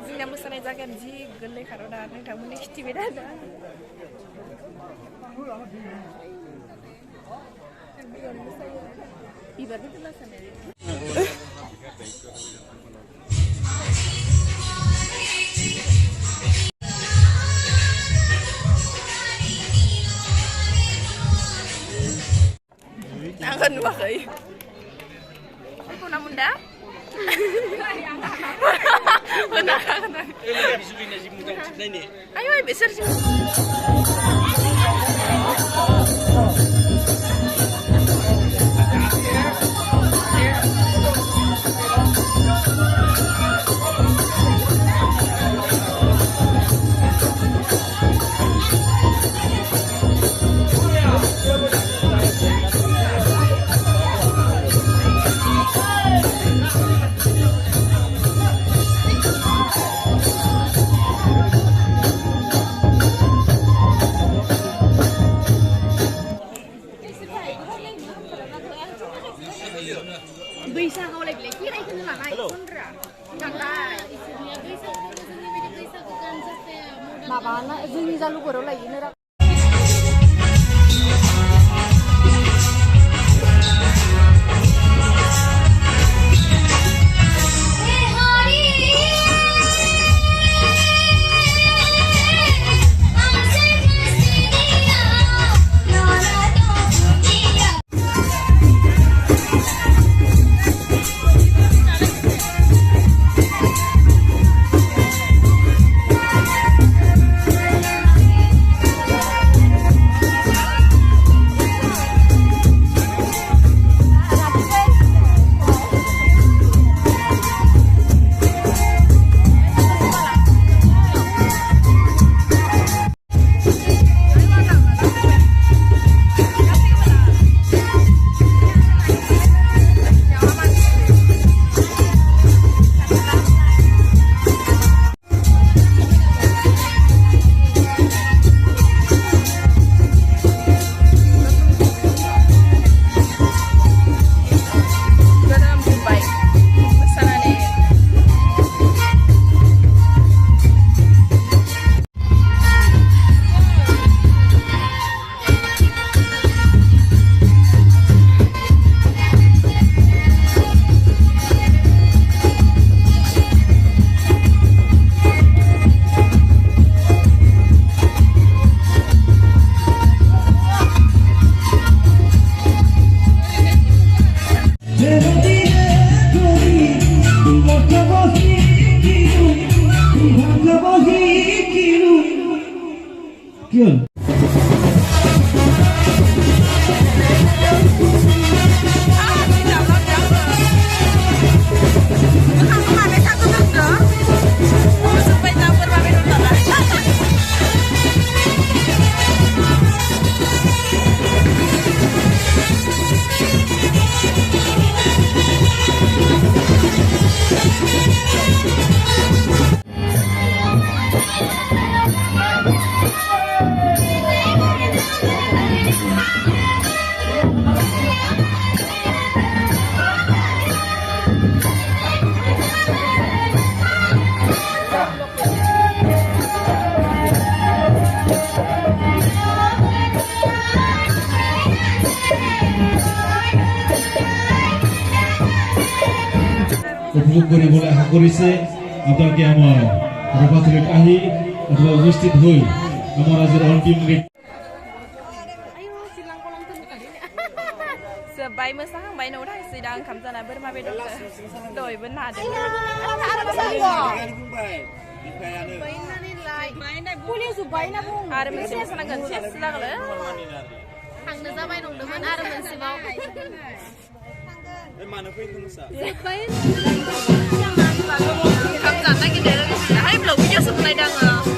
जोंना मोसानाय जागोन जि गोरलै खाराव दा नोंथांमोननि खिथिबाय दा बिबारनि मोसानाय आंखौ नुवाखै बेखौ मुन्दा ayo besar sih बैसागआव लायलाय खेराइखौनो लानाय खनरा गांलाय माबाना जोंनि जालुगुराव लायोनो উপভোগ কৰিবলৈ আশা কৰিছে আপোনালোকে আমাৰ ৰূপাতলিত আহি অথবা উপস্থিত হৈ আমাৰ আজিৰ অন্তিম Sebai mesang bai nau thai si dang kham jana ber ma be dok doi ben na de bai na ni lai bai na puli su bai na bung are men se sana gan se sila gale hang na bai nong demen are men se mau mana pun itu musa bai kham jana ki de hai blog video sebenarnya dang